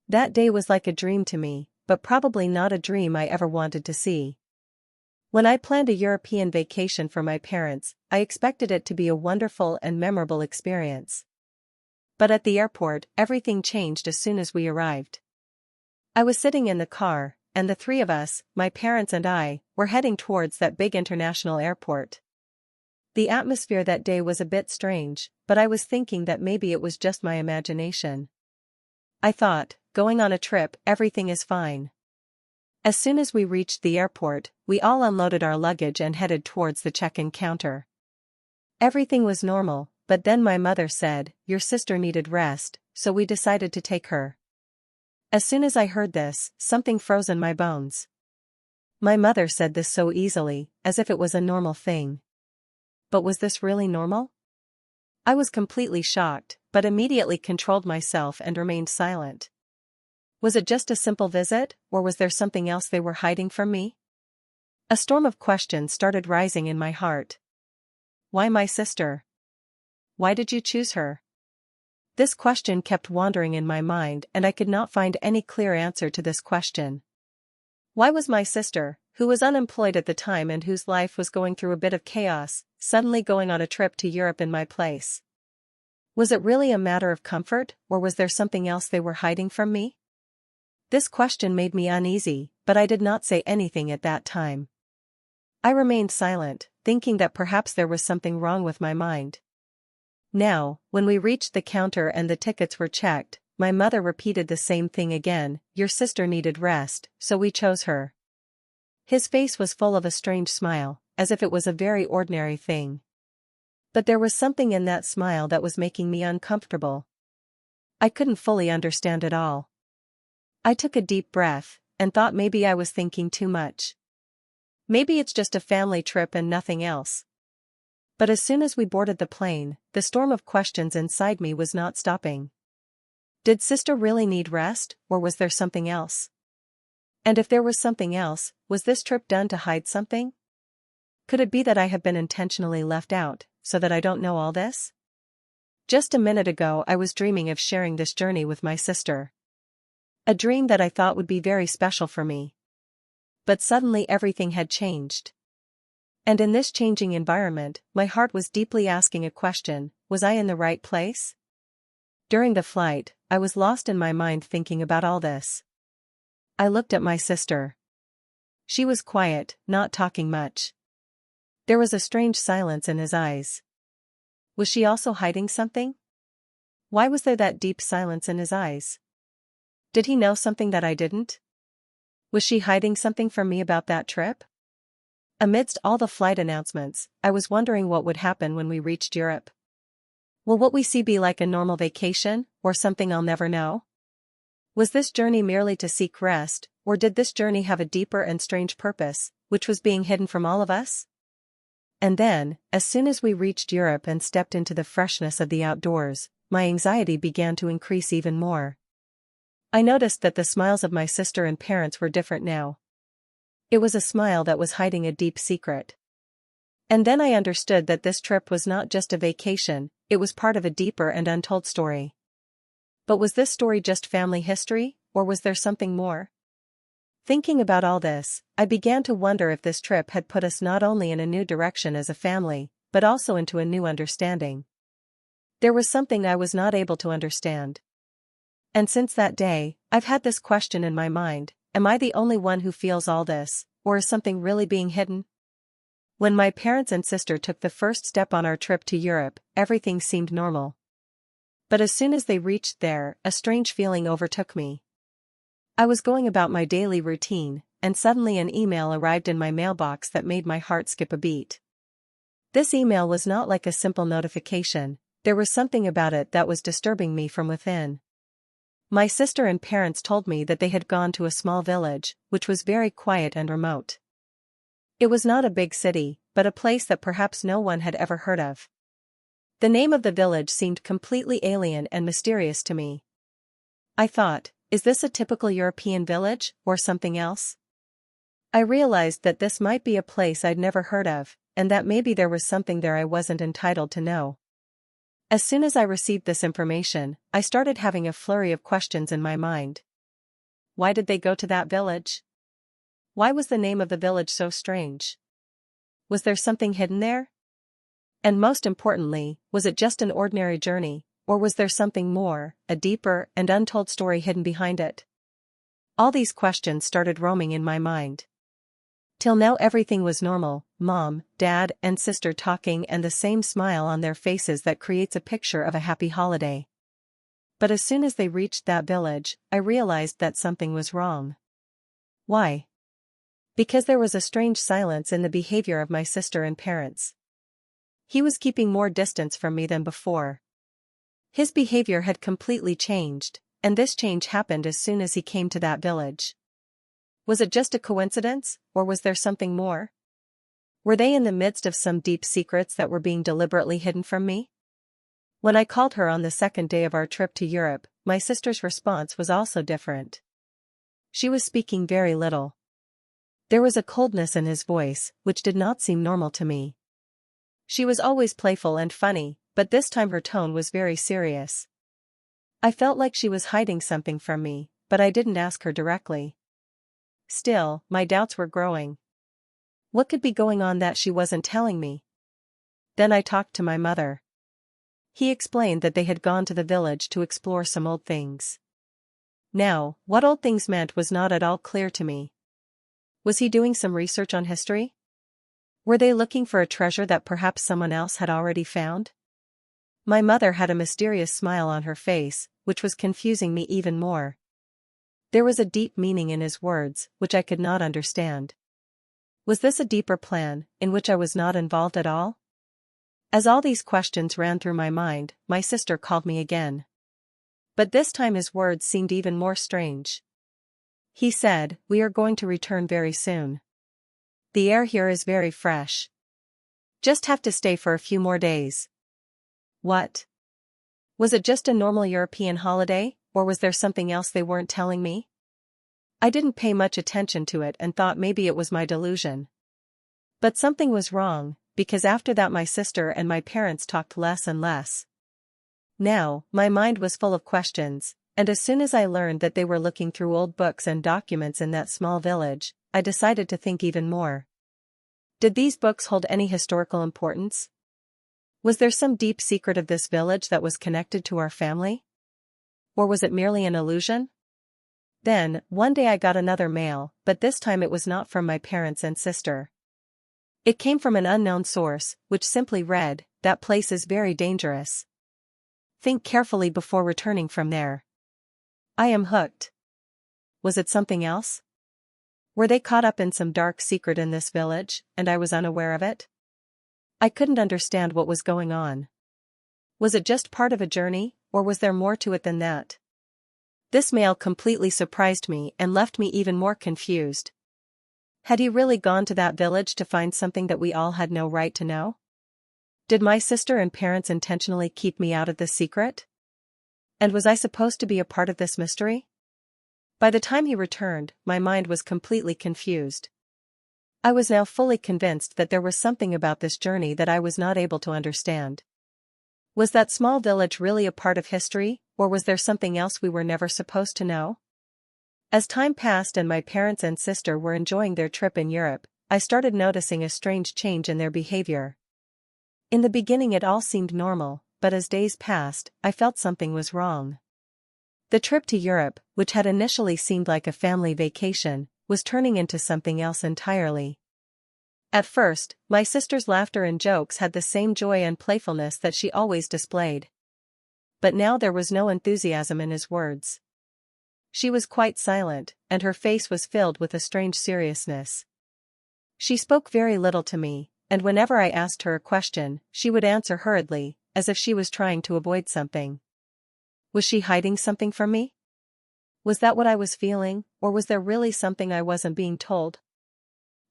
That day was like a dream to me, but probably not a dream I ever wanted to see. When I planned a European vacation for my parents, I expected it to be a wonderful and memorable experience. But at the airport, everything changed as soon as we arrived. I was sitting in the car, and the three of us, my parents and I, were heading towards that big international airport. The atmosphere that day was a bit strange, but I was thinking that maybe it was just my imagination. I thought, going on a trip, everything is fine. As soon as we reached the airport, we all unloaded our luggage and headed towards the check-in counter. Everything was normal, but then my mother said, "Your sister needed rest," so we decided to take her. As soon as I heard this, something froze in my bones. My mother said this so easily, as if it was a normal thing. But was this really normal? I was completely shocked, but immediately controlled myself and remained silent. Was it just a simple visit, or was there something else they were hiding from me? A storm of questions started rising in my heart. Why my sister? Why did you choose her? This question kept wandering in my mind, and I could not find any clear answer to this question. Why was my sister, who was unemployed at the time and whose life was going through a bit of chaos, suddenly going on a trip to Europe in my place? Was it really a matter of comfort, or was there something else they were hiding from me? This question made me uneasy, but I did not say anything at that time. I remained silent, thinking that perhaps there was something wrong with my mind. Now, when we reached the counter and the tickets were checked, my mother repeated the same thing again, "Your sister needed rest, so we chose her." His face was full of a strange smile, as if it was a very ordinary thing. But there was something in that smile that was making me uncomfortable. I couldn't fully understand it all. I took a deep breath, and thought maybe I was thinking too much. Maybe it's just a family trip and nothing else. But as soon as we boarded the plane, the storm of questions inside me was not stopping. Did sister really need rest, or was there something else? And if there was something else, was this trip done to hide something? Could it be that I have been intentionally left out, so that I don't know all this? Just a minute ago I was dreaming of sharing this journey with my sister. A dream that I thought would be very special for me. But suddenly everything had changed. And in this changing environment, my heart was deeply asking a question: was I in the right place? During the flight, I was lost in my mind thinking about all this. I looked at my sister. She was quiet, not talking much. There was a strange silence in his eyes. Was she also hiding something? Why was there that deep silence in his eyes? Did he know something that I didn't? Was she hiding something from me about that trip? Amidst all the flight announcements, I was wondering what would happen when we reached Europe. Will what we see be like a normal vacation, or something I'll never know? Was this journey merely to seek rest, or did this journey have a deeper and strange purpose, which was being hidden from all of us? And then, as soon as we reached Europe and stepped into the freshness of the outdoors, my anxiety began to increase even more. I noticed that the smiles of my sister and parents were different now. It was a smile that was hiding a deep secret. And then I understood that this trip was not just a vacation, it was part of a deeper and untold story. But was this story just family history, or was there something more? Thinking about all this, I began to wonder if this trip had put us not only in a new direction as a family, but also into a new understanding. There was something I was not able to understand. And since that day, I've had this question in my mind: am I the only one who feels all this, or is something really being hidden? When my parents and sister took the first step on our trip to Europe, everything seemed normal. But as soon as they reached there, a strange feeling overtook me. I was going about my daily routine, and suddenly an email arrived in my mailbox that made my heart skip a beat. This email was not like a simple notification, there was something about it that was disturbing me from within. My sister and parents told me that they had gone to a small village, which was very quiet and remote. It was not a big city, but a place that perhaps no one had ever heard of. The name of the village seemed completely alien and mysterious to me. I thought, is this a typical European village, or something else? I realized that this might be a place I'd never heard of, and that maybe there was something there I wasn't entitled to know. As soon as I received this information, I started having a flurry of questions in my mind. Why did they go to that village? Why was the name of the village so strange? Was there something hidden there? And most importantly, was it just an ordinary journey, or was there something more, a deeper and untold story hidden behind it? All these questions started roaming in my mind. Till now everything was normal, mom, dad, and sister talking and the same smile on their faces that creates a picture of a happy holiday. But as soon as they reached that village, I realized that something was wrong. Why? Because there was a strange silence in the behavior of my sister and parents. He was keeping more distance from me than before. His behavior had completely changed, and this change happened as soon as he came to that village. Was it just a coincidence, or was there something more? Were they in the midst of some deep secrets that were being deliberately hidden from me? When I called her on the second day of our trip to Europe, my sister's response was also different. She was speaking very little. There was a coldness in his voice, which did not seem normal to me. She was always playful and funny, but this time her tone was very serious. I felt like she was hiding something from me, but I didn't ask her directly. Still, my doubts were growing. What could be going on that she wasn't telling me? Then I talked to my mother. He explained that they had gone to the village to explore some old things. Now, what old things meant was not at all clear to me. Was he doing some research on history? Were they looking for a treasure that perhaps someone else had already found? My mother had a mysterious smile on her face, which was confusing me even more. There was a deep meaning in his words, which I could not understand. Was this a deeper plan, in which I was not involved at all? As all these questions ran through my mind, my sister called me again. But this time his words seemed even more strange. He said, "We are going to return very soon. The air here is very fresh. Just have to stay for a few more days." What? Was it just a normal European holiday, or was there something else they weren't telling me? I didn't pay much attention to it and thought maybe it was my delusion. But something was wrong, because after that my sister and my parents talked less and less. Now, my mind was full of questions, and as soon as I learned that they were looking through old books and documents in that small village, I decided to think even more. Did these books hold any historical importance? Was there some deep secret of this village that was connected to our family? Or was it merely an illusion? Then, one day I got another mail, but this time it was not from my parents and sister. It came from an unknown source, which simply read, "That place is very dangerous. Think carefully before returning from there." I am hooked. Was it something else? Were they caught up in some dark secret in this village, and I was unaware of it? I couldn't understand what was going on. Was it just part of a journey, or was there more to it than that? This mail completely surprised me and left me even more confused. Had he really gone to that village to find something that we all had no right to know? Did my sister and parents intentionally keep me out of this secret? And was I supposed to be a part of this mystery? By the time he returned, my mind was completely confused. I was now fully convinced that there was something about this journey that I was not able to understand. Was that small village really a part of history, or was there something else we were never supposed to know? As time passed and my parents and sister were enjoying their trip in Europe, I started noticing a strange change in their behavior. In the beginning it all seemed normal, but as days passed, I felt something was wrong. The trip to Europe, which had initially seemed like a family vacation, was turning into something else entirely. At first, my sister's laughter and jokes had the same joy and playfulness that she always displayed. But now there was no enthusiasm in his words. She was quite silent, and her face was filled with a strange seriousness. She spoke very little to me, and whenever I asked her a question, she would answer hurriedly, as if she was trying to avoid something. Was she hiding something from me? Was that what I was feeling, or was there really something I wasn't being told?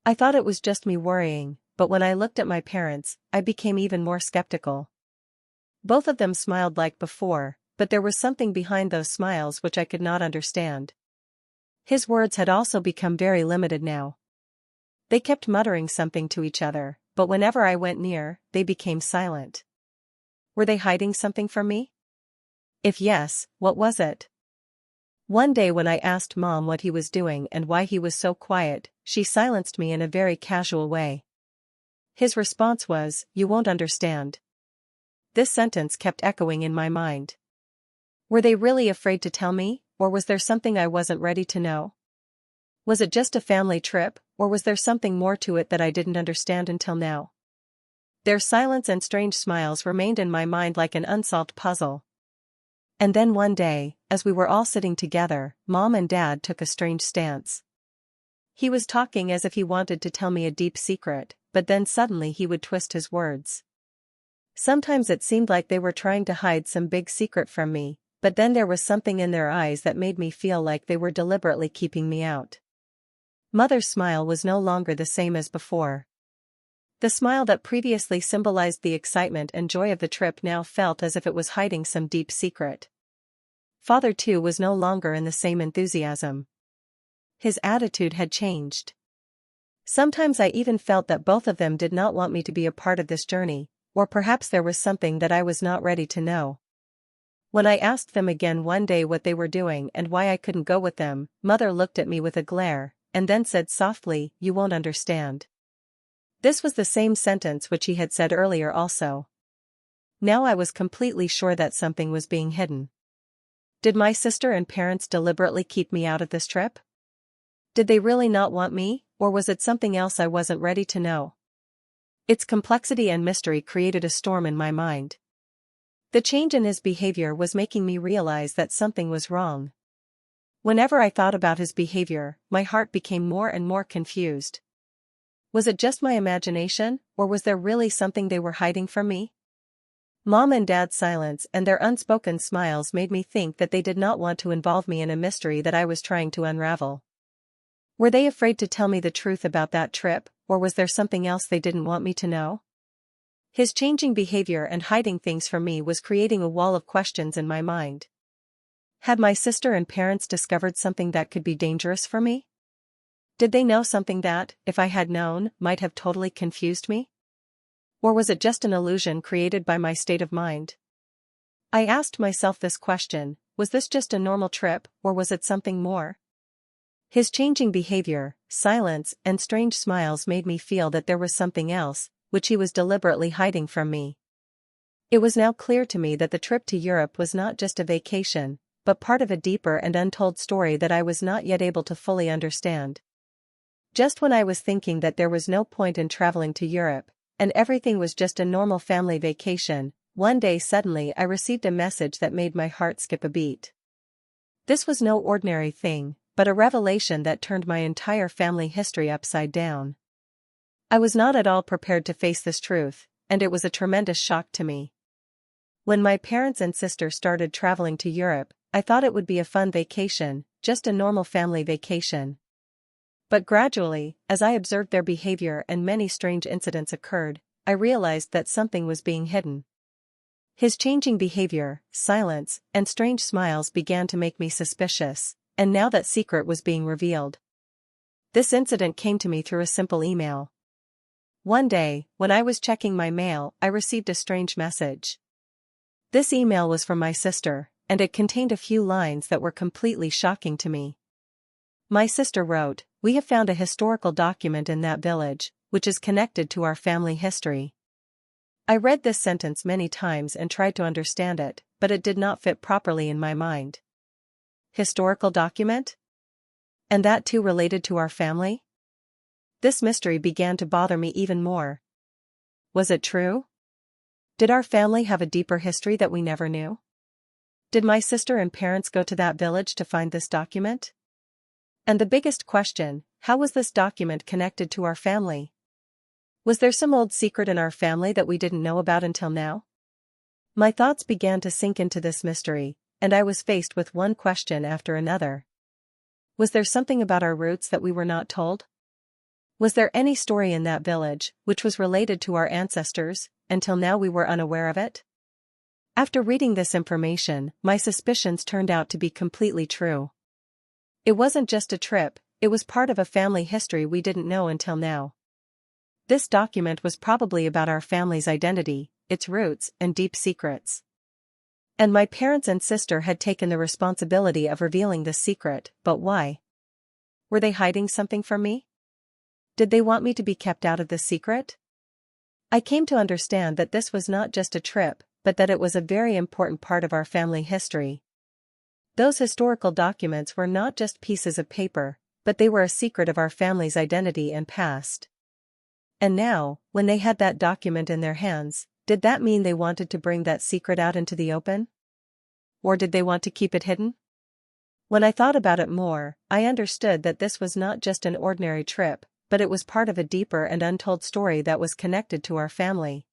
I thought it was just me worrying, but when I looked at my parents, I became even more skeptical. Both of them smiled like before, but there was something behind those smiles which I could not understand. His words had also become very limited now. They kept muttering something to each other, but whenever I went near, they became silent. Were they hiding something from me? If yes, what was it? One day when I asked Mom what he was doing and why he was so quiet, she silenced me in a very casual way. His response was, "You won't understand." This sentence kept echoing in my mind. Were they really afraid to tell me, or was there something I wasn't ready to know? Was it just a family trip, or was there something more to it that I didn't understand until now? Their silence and strange smiles remained in my mind like an unsolved puzzle. And then one day, as we were all sitting together, Mom and Dad took a strange stance. He was talking as if he wanted to tell me a deep secret, but then suddenly he would twist his words. Sometimes it seemed like they were trying to hide some big secret from me, but then there was something in their eyes that made me feel like they were deliberately keeping me out. Mother's smile was no longer the same as before. The smile that previously symbolized the excitement and joy of the trip now felt as if it was hiding some deep secret. Father too was no longer in the same enthusiasm. His attitude had changed. Sometimes I even felt that both of them did not want me to be a part of this journey, or perhaps there was something that I was not ready to know. When I asked them again one day what they were doing and why I couldn't go with them, Mother looked at me with a glare, and then said softly, "You won't understand." This was the same sentence which he had said earlier also. Now I was completely sure that something was being hidden. Did my sister and parents deliberately keep me out of this trip? Did they really not want me, or was it something else I wasn't ready to know? Its complexity and mystery created a storm in my mind. The change in his behavior was making me realize that something was wrong. Whenever I thought about his behavior, my heart became more and more confused. Was it just my imagination, or was there really something they were hiding from me? Mom and Dad's silence and their unspoken smiles made me think that they did not want to involve me in a mystery that I was trying to unravel. Were they afraid to tell me the truth about that trip, or was there something else they didn't want me to know? His changing behavior and hiding things from me was creating a wall of questions in my mind. Had my sister and parents discovered something that could be dangerous for me? Did they know something that, if I had known, might have totally confused me? Or was it just an illusion created by my state of mind? I asked myself this question: was this just a normal trip, or was it something more? His changing behavior, silence, and strange smiles made me feel that there was something else, which he was deliberately hiding from me. It was now clear to me that the trip to Europe was not just a vacation, but part of a deeper and untold story that I was not yet able to fully understand. Just when I was thinking that there was no point in traveling to Europe, and everything was just a normal family vacation, one day suddenly I received a message that made my heart skip a beat. This was no ordinary thing, but a revelation that turned my entire family history upside down. I was not at all prepared to face this truth, and it was a tremendous shock to me. When my parents and sister started traveling to Europe, I thought it would be a fun vacation, just a normal family vacation. But gradually, as I observed their behavior and many strange incidents occurred, I realized that something was being hidden. His changing behavior, silence, and strange smiles began to make me suspicious, and now that secret was being revealed. This incident came to me through a simple email. One day, when I was checking my mail, I received a strange message. This email was from my sister, and it contained a few lines that were completely shocking to me. My sister wrote, "We have found a historical document in that village, which is connected to our family history." I read this sentence many times and tried to understand it, but it did not fit properly in my mind. Historical document? And that too related to our family? This mystery began to bother me even more. Was it true? Did our family have a deeper history that we never knew? Did my sister and parents go to that village to find this document? And the biggest question, how was this document connected to our family? Was there some old secret in our family that we didn't know about until now? My thoughts began to sink into this mystery, and I was faced with one question after another. Was there something about our roots that we were not told? Was there any story in that village, which was related to our ancestors, until now we were unaware of it? After reading this information, my suspicions turned out to be completely true. It wasn't just a trip, it was part of a family history we didn't know until now. This document was probably about our family's identity, its roots, and deep secrets. And my parents and sister had taken the responsibility of revealing this secret, but why? Were they hiding something from me? Did they want me to be kept out of this secret? I came to understand that this was not just a trip, but that it was a very important part of our family history. Those historical documents were not just pieces of paper, but they were a secret of our family's identity and past. And now, when they had that document in their hands, did that mean they wanted to bring that secret out into the open? Or did they want to keep it hidden? When I thought about it more, I understood that this was not just an ordinary trip, but it was part of a deeper and untold story that was connected to our family.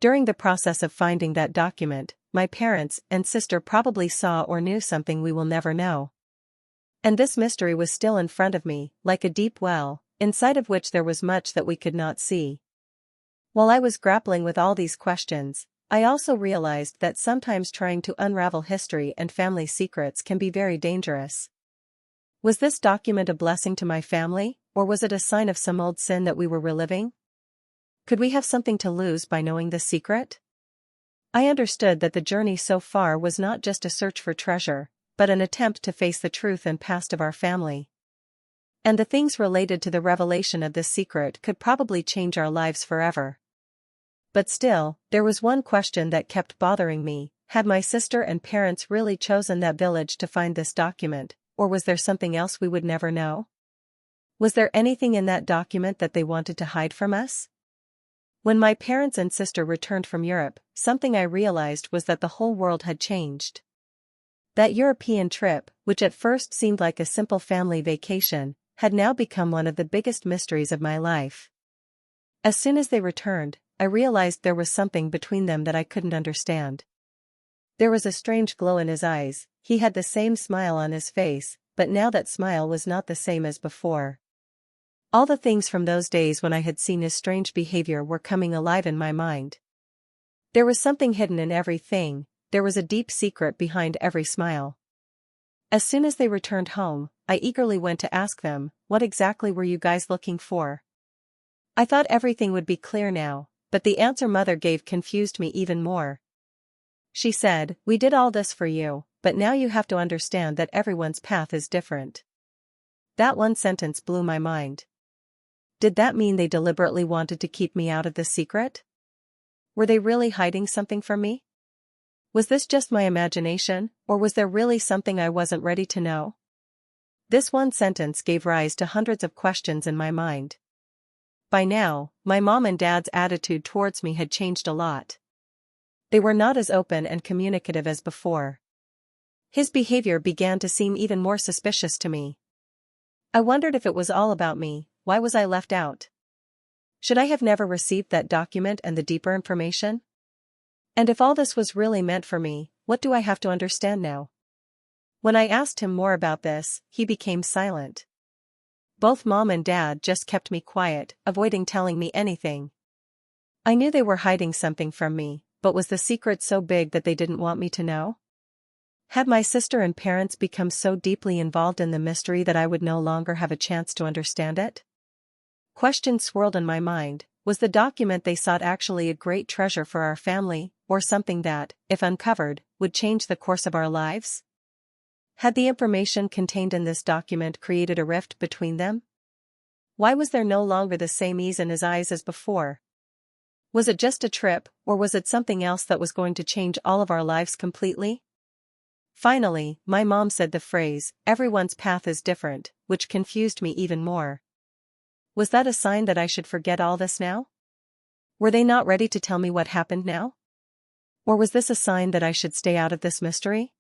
During the process of finding that document, my parents and sister probably saw or knew something we will never know. And this mystery was still in front of me, like a deep well, inside of which there was much that we could not see. While I was grappling with all these questions, I also realized that sometimes trying to unravel history and family secrets can be very dangerous. Was this document a blessing to my family, or was it a sign of some old sin that we were reliving? Could we have something to lose by knowing this secret? I understood that the journey so far was not just a search for treasure, but an attempt to face the truth and past of our family. And the things related to the revelation of this secret could probably change our lives forever. But still, there was one question that kept bothering me: had my sister and parents really chosen that village to find this document, or was there something else we would never know? Was there anything in that document that they wanted to hide from us? When my parents and sister returned from Europe, something I realized was that the whole world had changed. That European trip, which at first seemed like a simple family vacation, had now become one of the biggest mysteries of my life. As soon as they returned, I realized there was something between them that I couldn't understand. There was a strange glow in his eyes, he had the same smile on his face, but now that smile was not the same as before. All the things from those days when I had seen his strange behavior were coming alive in my mind. There was something hidden in everything, there was a deep secret behind every smile. As soon as they returned home, I eagerly went to ask them, "What exactly were you guys looking for?" I thought everything would be clear now, but the answer Mother gave confused me even more. She said, "We did all this for you, but now you have to understand that everyone's path is different." That one sentence blew my mind. Did that mean they deliberately wanted to keep me out of the secret? Were they really hiding something from me? Was this just my imagination, or was there really something I wasn't ready to know? This one sentence gave rise to hundreds of questions in my mind. By now, my mom and dad's attitude towards me had changed a lot. They were not as open and communicative as before. His behavior began to seem even more suspicious to me. I wondered if it was all about me. Why was I left out? Should I have never received that document and the deeper information? And if all this was really meant for me, what do I have to understand now? When I asked him more about this, he became silent. Both Mom and Dad just kept me quiet, avoiding telling me anything. I knew they were hiding something from me, but was the secret so big that they didn't want me to know? Had my sister and parents become so deeply involved in the mystery that I would no longer have a chance to understand it? Questions swirled in my mind. Was the document they sought actually a great treasure for our family, or something that, if uncovered, would change the course of our lives? Had the information contained in this document created a rift between them? Why was there no longer the same ease in his eyes as before? Was it just a trip, or was it something else that was going to change all of our lives completely? Finally, my mom said the phrase, "Everyone's path is different," which confused me even more. Was that a sign that I should forget all this now? Were they not ready to tell me what happened now? Or was this a sign that I should stay out of this mystery?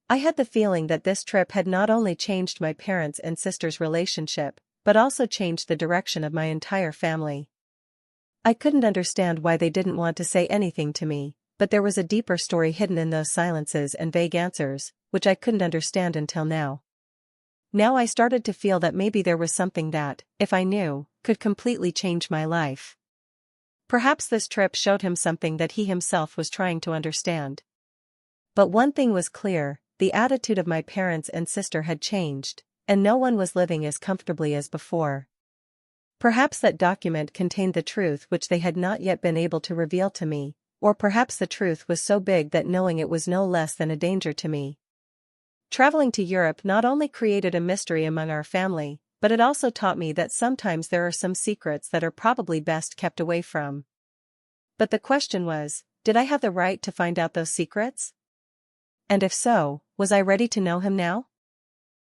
I had the feeling that this trip had not only changed my parents' and sister's relationship, but also changed the direction of my entire family. I couldn't understand why they didn't want to say anything to me, but there was a deeper story hidden in those silences and vague answers, which I couldn't understand until now. Now I started to feel that maybe there was something that, if I knew, could completely change my life. Perhaps this trip showed him something that he himself was trying to understand. But one thing was clear, the attitude of my parents and sister had changed, and no one was living as comfortably as before. Perhaps that document contained the truth which they had not yet been able to reveal to me, Or perhaps the truth was so big that knowing it was no less than a danger to me. Traveling to Europe not only created a mystery among our family, but it also taught me that sometimes there are some secrets that are probably best kept away from. But the question was, did I have the right to find out those secrets? And if so, was I ready to know him now?